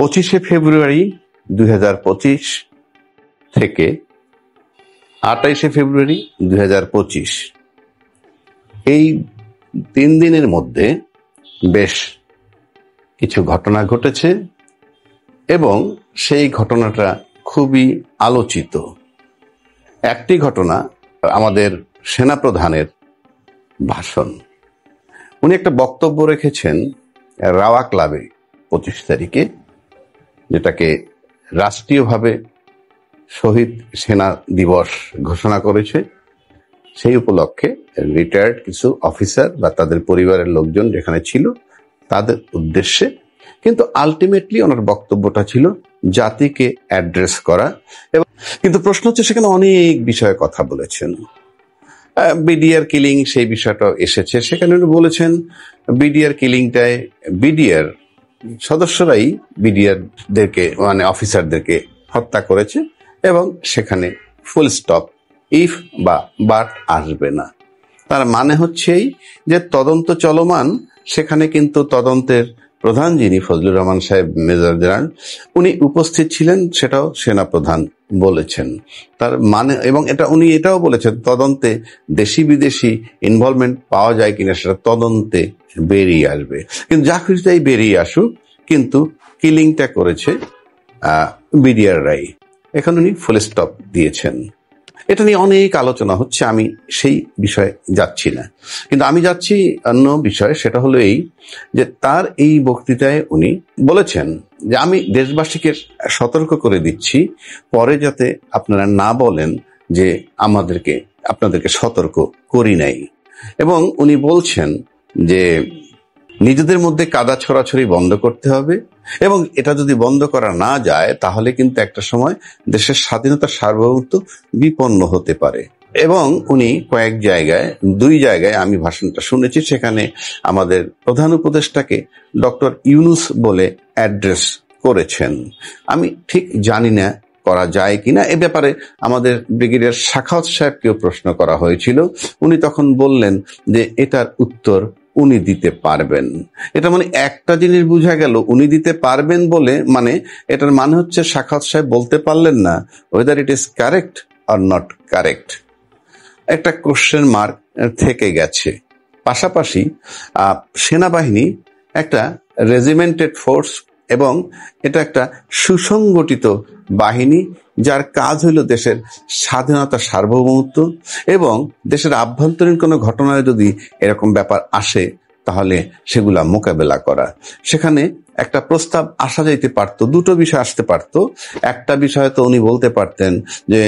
25শে ফেব্রুয়ারি 2025 থেকে 28শে ফেব্রুয়ারি 2025 এই 3 দিনের মধ্যে বেশ কিছু ঘটনা ঘটেছে এবং সেই ঘটনাটা খুবই আলোচিত। একটি ঘটনা আমাদের সেনাপ্রধানের ভাষণ। উনি একটা বক্তব্য রেখেছেন রাওয়া ক্লাবে 25 তারিখে, যেটাকে রাষ্ট্রীয়ভাবে শহীদ সেনা দিবস ঘোষণা করেছে। সেই উপলক্ষে রিটায়ার্ড কিছু অফিসার বা তাদের পরিবারের লোকজন যেখানে ছিল তাদের উদ্দেশ্যে, কিন্তু আলটিমেটলি ওনার বক্তব্যটা ছিল জাতিকে অ্যাড্রেস করা। এবং কিন্তু প্রশ্ন হচ্ছে সেখানে অনেক বিষয়ে কথা বলেছেন। বিডিআর কিলিং সেই বিষয়টা এসেছে, সেখানে উনি বলেছেন বিডিআর কিলিংটায় বিডিআর সদস্যরাই বিডিআরদেরকে মানে অফিসারদেরকে হত্যা করেছে এবং সেখানে ফুল স্টপ, ইফ বা বাট আসবে না। তার মানে হচ্ছেই যে তদন্ত চলমান, সেখানে কিন্তু তদন্তের প্রধান যিনি ফজলুর রহমান সাহেব মেজর জেনারেল উনি উপস্থিত ছিলেন, সেটাও সেনাপ্রধান বলেছেন। তার মানে এবং উনি এটাও বলেছেন তদন্তে দেশি বিদেশি ইনভলভমেন্ট পাওয়া যায় কিনা সেটা তদন্তে বেরিয়ে আসবে। কিন্তু যা খুশি তাই বেরিয়ে আসুক, কিন্তু কিলিংটা করেছে বিডিআররাই। এখন উনি ফুল স্টপ দিয়েছেন। এটা নিয়ে অনেক আলোচনা হচ্ছে, আমি সেই বিষয়ে যাচ্ছি না। কিন্তু আমি যাচ্ছি অন্য বিষয়ে, সেটা হলো এই যে তার এই বক্তৃতায় উনি বলেছেন যে আমি দেশবাসীকে সতর্ক করে দিচ্ছি, পরে যাতে আপনারা না বলেন যে আপনাদেরকে সতর্ক করি নাই। এবং উনি বলছেন যে নিজেদের মধ্যে কাদা ছড়াছড়ি বন্ধ করতে হবে এবং এটা যদি বন্ধ করা না যায় তাহলে কিন্তু একটা সময় দেশের স্বাধীনতা সার্বভৌমত্ব বিপন্ন হতে পারে। এবং উনি দুই জায়গায় আমি ভাষণটা শুনেছি, সেখানে আমাদের প্রধান উপদেষ্টাকে ডক্টর ইউনূস বলে অ্যাড্রেস করেছেন। আমি ঠিক জানি না করা যায় কিনা, এ ব্যাপারে আমাদের ব্রিগেডিয়ার সাখাওয়াত সাহেবকেও প্রশ্ন করা হয়েছিল। উনি তখন বললেন যে এটার উত্তর উনি দিতে পারবেন। এটা মানে একটা জিনিস বোঝা গেল, উনি দিতে পারবেন বলে মানে এটার মানে হচ্ছে সাখাওয়াত সাহেব বলতে পারলেন না weather it is correct or not correct. একটা কোশ্চেন মার্ক থেকে গেছে। পাশাপাশি সেনাবাহিনী একটা রেজিমেন্টেড ফোর্স এবং এটা একটা সুসংগঠিত বাহিনী, যার কাজ হইল দেশের স্বাধীনতা সার্বভৌমত্ব এবং দেশের আভ্যন্তরীণ কোনো ঘটনায় যদি এরকম ব্যাপার আসে তাহলে সেগুলা মোকাবেলা করা। সেখানে একটা প্রস্তাব আসা যাইতে পারত, দুটো বিষয় আসতে পারত। একটা বিষয় তো উনি বলতে পারতেন যে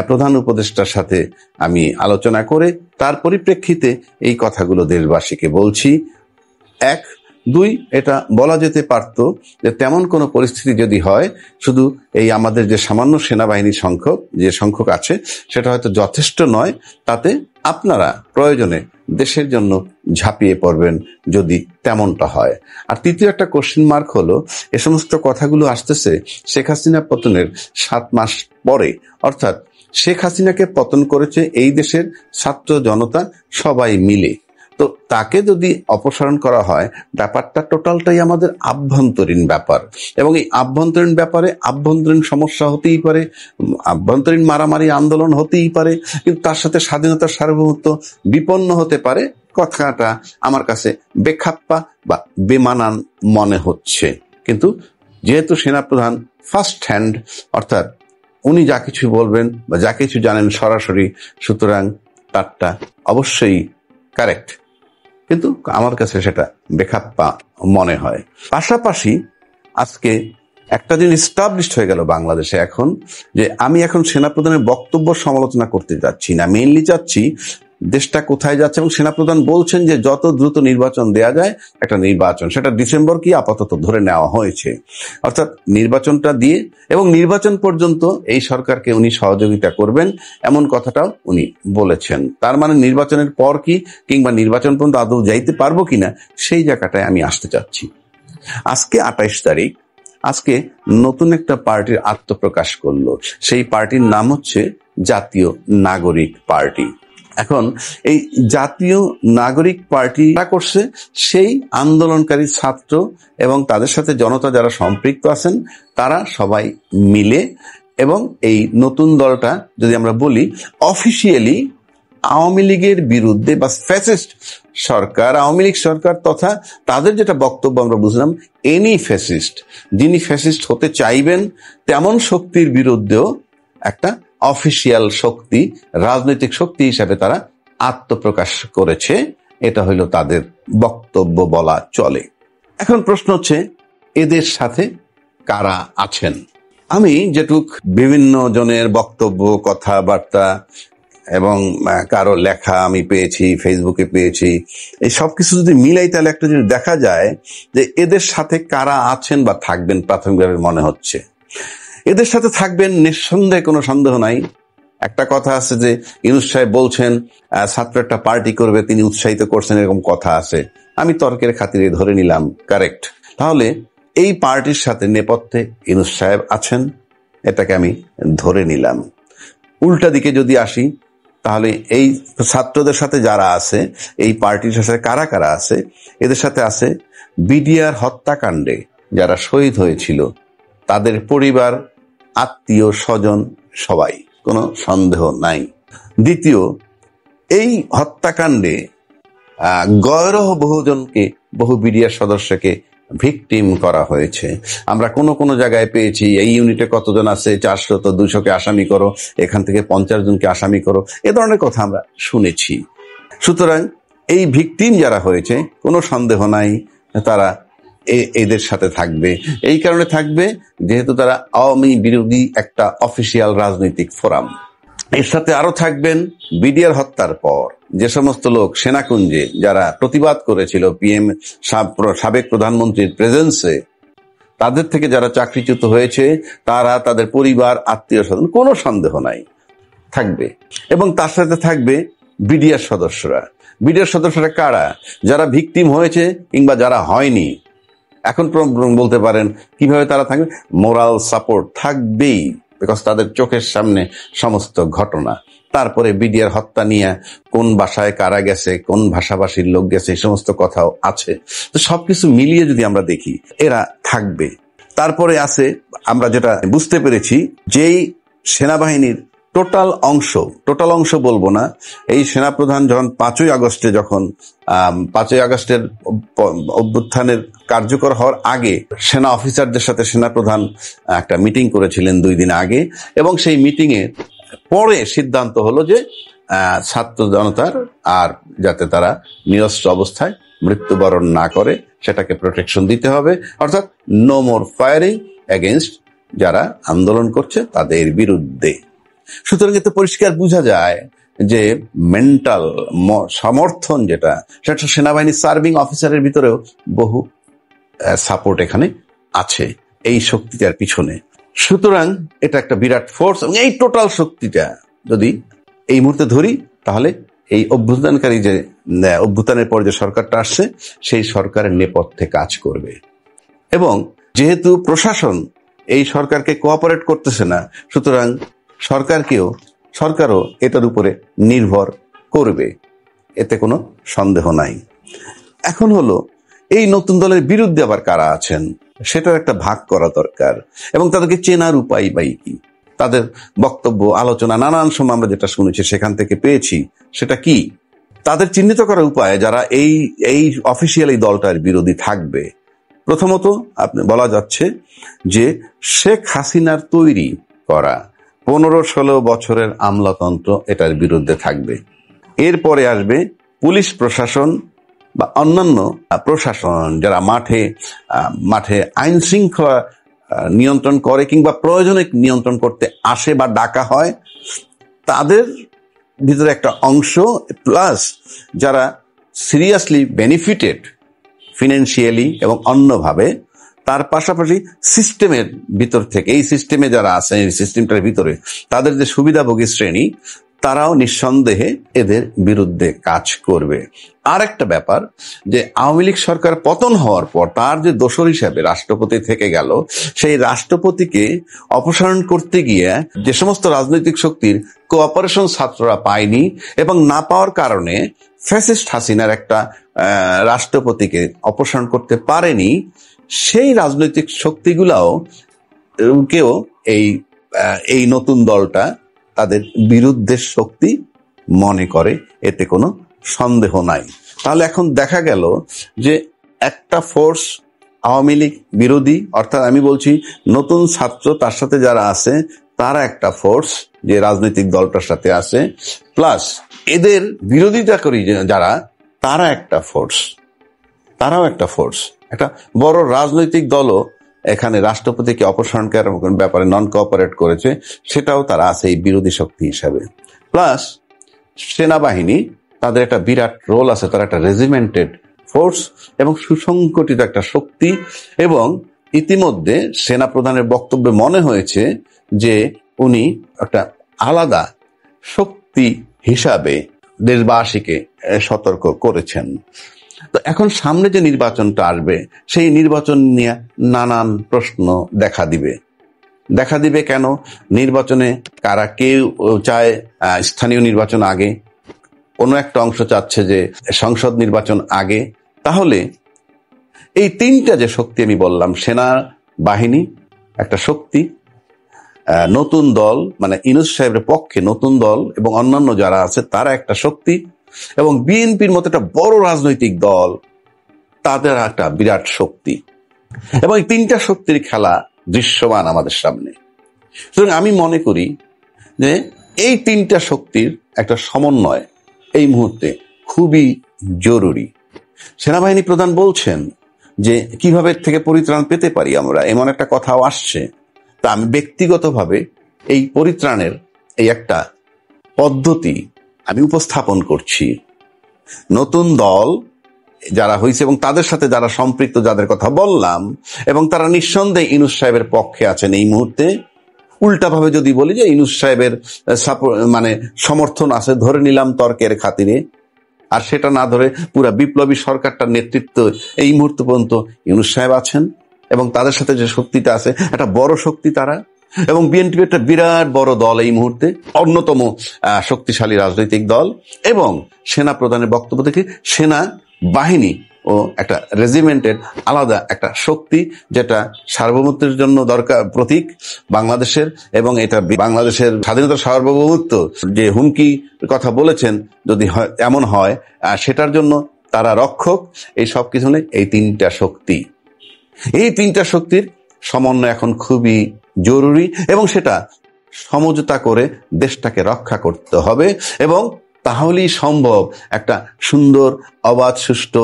প্রধান উপদেষ্টার সাথে আমি আলোচনা করে তার পরিপ্রেক্ষিতে এই কথাগুলো দেশবাসীকে বলছি। 1, 2 এটা বলা যেতে পারত যে তেমন কোনো পরিস্থিতি যদি হয়, শুধু এই আমাদের যে সামান্য সেনাবাহিনীর সংখ্যক আছে সেটা হয়তো যথেষ্ট নয়, তাতে আপনারা প্রয়োজনে দেশের জন্য ঝাঁপিয়ে পড়বেন যদি তেমনটা হয়। আর তৃতীয় একটা কোশ্চেন মার্ক হলো, এ সমস্ত কথাগুলো আসতেছে শেখ হাসিনা পতনের 7 মাস পরে, অর্থাৎ শেখ হাসিনাকে পতন করেছে এই দেশের ছাত্র জনতা সবাই মিলে। তো তাকে যদি অপসারণ করা হয়, ব্যাপারটা টোটালটাই আমাদের আভ্যন্তরীণ ব্যাপার এবং এই আভ্যন্তরীণ ব্যাপারে আভ্যন্তরীণ সমস্যা হতেই পারে, আভ্যন্তরীণ মারামারি আন্দোলন হতেই পারে, কিন্তু তার সাথে স্বাধীনতার সার্বভৌমত্ব বিপন্ন হতে পারে। কথাটা আমার কাছে বেখাপ্পা বা বেমানান মনে হচ্ছে। কিন্তু যেহেতু সেনাপ্রধান ফার্স্ট হ্যান্ড, অর্থাৎ উনি যা কিছু বলবেন বা যা কিছু জানেন সরাসরি, সুতরাং তারটা অবশ্যই কারেক্ট, কিন্তু আমার কাছে সেটা বেখাপ্পা মনে হয়। পাশাপাশি আজকে একটা জিনিস স্টাবলিশড হয়ে গেল বাংলাদেশে এখন, যে আমি এখন সেনাপ্রধানের বক্তব্য সমালোচনা করতে যাচ্ছি না, মেইনলি চাচ্ছি দেশটা কোথায় যাচ্ছে। এবং সেনাপ্রধান বলছেন যে যত দ্রুত নির্বাচন দেয়া যায় একটা নির্বাচন, সেটা ডিসেম্বর কি আপাতত ধরে নেওয়া হয়েছে, অর্থাৎ নির্বাচনটা দিয়ে এবং নির্বাচন পর্যন্ত এই সরকারকে উনি সহযোগিতা করবেন এমন কথাটাও উনি বলেছেন। তার মানে নির্বাচনের পর কি কিংবা নির্বাচন পর্যন্ত আদৌ যাইতে পারবো কিনা সেই জায়গাটায় আমি আসতে চাচ্ছি। আজকে 28 তারিখ, আজকে নতুন একটা পার্টির আত্মপ্রকাশ করলো। সেই পার্টির নাম হচ্ছে জাতীয় নাগরিক পার্টি। এখন এই জাতীয় নাগরিক পার্টি করছে সেই আন্দোলনকারী ছাত্র এবং তাদের সাথে জনতা যারা সম্পৃক্ত আছেন তারা সবাই মিলে, এবং এই নতুন দলটা যদি আমরা বলি অফিসিয়ালি আওয়ামী লীগের বিরুদ্ধে বা ফ্যাসিস্ট সরকার, আওয়ামী লীগ সরকার তথা তাদের যেটা বক্তব্য আমরা বুঝলাম, এনি ফ্যাসিস্ট, যিনি ফ্যাসিস্ট হতে চাইবেন তেমন শক্তির বিরুদ্ধেও একটা অফিসিয়াল শক্তি, রাজনৈতিক শক্তি হিসাবে তারা আত্মপ্রকাশ করেছে। এটা হইল তাদের বক্তব্য বলা চলে। এখন প্রশ্ন হচ্ছে এদের সাথে কারা আছেন? আমি যেটুক বিভিন্ন জনের বক্তব্য, কথাবার্তা এবং কারো লেখা আমি পেয়েছি, ফেসবুকে পেয়েছি, এই সবকিছু যদি মিলাই তাহলে একটা জিনিস দেখা যায় যে এদের সাথে কারা আছেন বা থাকবেন প্রাথমিকভাবে মনে হচ্ছে। এদের সাথে থাকবেন নিঃসন্দেহে, কোনো সন্দেহ নাই। একটা কথা আছে যে ইউনূস সাহেব বলছেন ছাত্র একটা পার্টি করবে, তিনি উৎসাহিত করছেন, এরকম কথা আছে। আমি তর্কের খাতিরে ধরে নিলাম কারেক্ট। তাহলে এই পার্টির সাথে নেপথ্যে ইউনূস সাহেব আছেন, এটাকে আমি ধরে নিলাম। উল্টা দিকে যদি আসি, তাহলে এই ছাত্রদের সাথে যারা আছে, এই পার্টির সাথে কারা কারা আছে, এদের সাথে আছে বিডিআর হত্যাকাণ্ডে যারা শহীদ হয়েছিল তাদের পরিবার, আত্মীয় স্বজন, সবাই, কোনো সন্দেহ নাই। দ্বিতীয়, এই হত্যাকাণ্ডে গয়রহ বহুজনকে, বহু বিডিআর সদস্যকে ভিকটিম করা হয়েছে। আমরা কোন জায়গায় পেয়েছি এই ইউনিটে কতজন আছে, 400 তো 200কে আসামি করো, এখান থেকে 50 জনকে আসামি করো, এ ধরনের কথা আমরা শুনেছি। সুতরাং এই ভিকটিম যারা হয়েছে কোনো সন্দেহ নাই তারা এদের সাথে থাকবে। এই কারণে থাকবে যেহেতু তারা আওয়ামী বিরোধী একটা অফিসিয়াল রাজনৈতিক ফোরাম। এর সাথে আরো থাকবেন বিডিআর হত্যার পর যে সমস্ত লোক সেনাকুঞ্জে যারা প্রতিবাদ করেছিল পিএম সাবেক প্রধানমন্ত্রীর প্রেজেন্সে, তাদের থেকে যারা চাকরিচ্যুত হয়েছে তারা, তাদের পরিবার, আত্মীয় স্বজন, কোনো সন্দেহ নাই থাকবে। এবং তার সাথে থাকবে বিডিআর সদস্যরা। বিডিআর সদস্যরা কারা? যারা ভিকটিম হয়েছে কিংবা যারা হয়নি। এখন বলতে পারেন কিভাবে তারা থাকবে? মোরাল সাপোর্ট থাকবেই, বিকজ তাদের চোখের সামনে সমস্ত ঘটনা। তারপরে বিডিআর হত্যা নিয়ে কোন বাসায় কারা গেছে, কোন ভাষাভাষীর লোক গেছে, এই সমস্ত কথাও আছে। তো সবকিছু মিলিয়ে যদি আমরা দেখি এরা থাকবে। তারপরে আছে, আমরা যেটা বুঝতে পেরেছি, যেই সেনাবাহিনীর টোটাল অংশ বলবো না, এই সেনাপ্রধান যখন 5ই আগস্টের অভ্যুত্থানের কার্যকর হওয়ার আগে সেনা অফিসারদের সাথে সেনাপ্রধান একটা মিটিং করেছিলেন 2 দিন আগে, এবং সেই মিটিং এ পরে সিদ্ধান্ত হলো যে ছাত্র জনতার আর যাতে তারা নিরস্ত্র অবস্থায় মৃত্যুবরণ না করে সেটাকে প্রোটেকশন দিতে হবে, অর্থাৎ নো মোর ফায়ারিং এগেইনস্ট যারা আন্দোলন করছে তাদের বিরুদ্ধে। সুতরাং এতে পরিষ্কার বোঝা যায় যে মেন্টাল সমর্থন যেটা, সেটা সেনাবাহিনীর সার্ভিং অফিসারের ভিতরেও বহু সাপোর্ট এখানে আছে এই শক্তিটার পিছনে। সুতরাং এটা একটা বিরাট ফোর্স। এবং এই টোটাল শক্তিটা যদি এই মুহূর্তে ধরি, তাহলে এই অভ্যুত্থানকারী যে অভ্যুত্থানের পর যে সরকারটা আসছে সেই সরকারের নেপথ্যে কাজ করবে। এবং যেহেতু প্রশাসন এই সরকারকে কোঅপারেট করতেছে না, সুতরাং সরকারও এটার উপরে নির্ভর করবে, এতে কোনো সন্দেহ নাই। এখন হলো এই নতুন দলের বিরুদ্ধে আবার কারা আছেন সেটার একটা ভাগ করা দরকার, এবং তাদেরকে চেনার উপায় বাই কি, তাদের বক্তব্য, আলোচনা নানান সময় আমরা যেটা শুনেছি সেখান থেকে পেয়েছি, সেটা কি তাদের চিহ্নিত করার উপায় যারা এই অফিসিয়াল এই দলটার বিরোধী থাকবে। প্রথমত আপনি বলা যাচ্ছে যে শেখ হাসিনার তৈরি করা 15-16 বছরের আমলাতন্ত্র এটার বিরুদ্ধে থাকবে। এরপরে আসবে পুলিশ প্রশাসন বা অন্যান্য প্রশাসন যারা মাঠে আইন শৃঙ্খলা নিয়ন্ত্রণ করে কিংবা প্রয়োজনে নিয়ন্ত্রণ করতে আসে বা ডাকা হয়, তাদের ভিতরে একটা অংশ, প্লাস যারা সিরিয়াসলি বেনিফিটেড ফিনান্সিয়ালি এবং অন্যভাবে, তার পাশাপাশি সিস্টেমের ভিতর থেকে, এই সিস্টেমে যারা আছে, এই সিস্টেমটার ভিতরে তাদের যে সুবিধাভোগী শ্রেণী, তারাও নিঃসন্দেহে এদের বিরুদ্ধে কাজ করবে। আর একটা ব্যাপার, যে আওয়ামী লীগ সরকার পতন হওয়ার পর তার যে দোসর হিসাবে রাষ্ট্রপতি থেকে গেল, সেই রাষ্ট্রপতিকে অপসারণ করতে গিয়ে যে সমস্ত রাজনৈতিক শক্তির কোঅপারেশন ছাত্ররা পায়নি এবং না পাওয়ার কারণে ফ্যাসিস্ট হাসিনার একটা রাষ্ট্রপতিকে অপসারণ করতে পারেনি, সেই রাজনৈতিক শক্তিগুলাও কেউ এই নতুন দলটা তাদের বিরুদ্ধের শক্তি মনে করে, এতে কোনো সন্দেহ নাই। তাহলে এখন দেখা গেল যে একটা ফোর্স আওয়ামী লীগ বিরোধী, অর্থাৎ আমি বলছি নতুন ছাত্র তার সাথে যারা আছে তারা একটা ফোর্স যে রাজনৈতিক দলটার সাথে আছে, প্লাস এদের বিরোধিতা করি যারা তারা একটা ফোর্স, তারাও একটা ফোর্স। একটা বড় রাজনৈতিক দলও এখানে রাষ্ট্রপতিকে অপসারণ করার ব্যাপারে নন কোঅপারেট করেছে, সেটাও তারা আছে এই বিরোধী শক্তি হিসাবে। প্লাস সেনাবাহিনী, তাদের একটা বিরাট রোল আছে, তারা একটা রেজিমেন্টেড ফোর্স এবং সুসংগঠিত একটা শক্তি। এবং ইতিমধ্যে সেনা প্রধানের বক্তব্যে মনে হয়েছে যে উনি একটা আলাদা শক্তি হিসাবে দেশবাসীকে সতর্ক করেছেন। তো এখন সামনে যে নির্বাচনটা আসবে, সেই নির্বাচন নিয়ে নানান প্রশ্ন দেখা দিবে। কেন নির্বাচনে কারা, কেউ চায় স্থানীয় নির্বাচন আগে, কোনো একটা অংশ চাচ্ছে যে সংসদ নির্বাচন আগে। তাহলে এই তিনটা যে শক্তি আমি বললাম, সেনা বাহিনী একটা শক্তি, নতুন দল মানে ইউনূস সাহেবের পক্ষে নতুন দল এবং অন্যান্য যারা আছে তারা একটা শক্তি, এবং বিএনপির মতো একটা বড় রাজনৈতিক দল, তাদের একটা বিরাট শক্তি, এবং এই তিনটা শক্তির খেলা দৃশ্যমান আমাদের সামনে। সুতরাং আমি মনে করি যে এই তিনটা শক্তির একটা সমন্বয় এই মুহূর্তে খুবই জরুরি। সেনাবাহিনী প্রধান বলছেন যে কিভাবে থেকে পরিত্রাণ পেতে পারি আমরা, এমন একটা কথাও আসছে। তা আমি ব্যক্তিগতভাবে এই পরিত্রাণের এই একটা পদ্ধতি আমি উপস্থাপন করছি। নতুন দল যারা হয়েছে এবং তাদের সাথে যারা সম্পৃক্ত, যাদের কথা বললাম, এবং তারা নিঃসন্দেহে ইউনূস সাহেবের পক্ষে আছেন এই মুহূর্তে। উল্টাভাবে যদি বলি যে ইউনূস সাহেবের মানে সমর্থন আছে, ধরে নিলাম তর্কের খাতিরে, আর সেটা না ধরে পুরা বিপ্লবী সরকারটার নেতৃত্ব এই মুহূর্ত পর্যন্ত ইউনূস সাহেব আছেন, এবং তাদের সাথে যে শক্তিটা আছে একটা বড় শক্তি তারা, এবং বিএনপি একটা বিরাট বড় দল এই মুহূর্তে, অন্যতম শক্তিশালী রাজনৈতিক দল। এবং সেনা প্রধানের বক্তব্য থেকে সেনা বাহিনী ও একটা রেজিমেন্টের আলাদা একটা শক্তি, যেটা সার্বভৌমত্বের জন্য দরকার প্রতীক বাংলাদেশের, এবং এটা বাংলাদেশের স্বাধীনতা সার্বভৌমত্ব যে হুমকি কথা বলেছেন, যদি এমন হয় সেটার জন্য তারা রক্ষক। এই সব কিছু নেই, এই তিনটা শক্তির সমন্বয় এখন খুবই জরুরি, এবং সেটা সমঝোতা করে দেশটাকে রক্ষা করতে হবে। এবং তাহলেই সম্ভব একটা সুন্দর, অবাধ, সুষ্ঠু,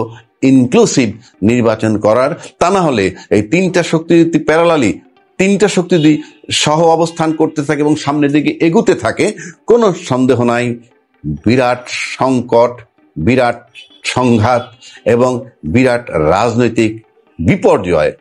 ইনক্লুসিভ নির্বাচন করার। তা না হলে এই তিনটা শক্তি যদি প্যারালালি, তিনটা শক্তি যদি সহ অবস্থান করতে থাকে এবং সামনের দিকে এগুতে থাকে, কোনো সন্দেহ নাই বিরাট সংকট, বিরাট সংঘাত এবং বিরাট রাজনৈতিক বিপর্যয়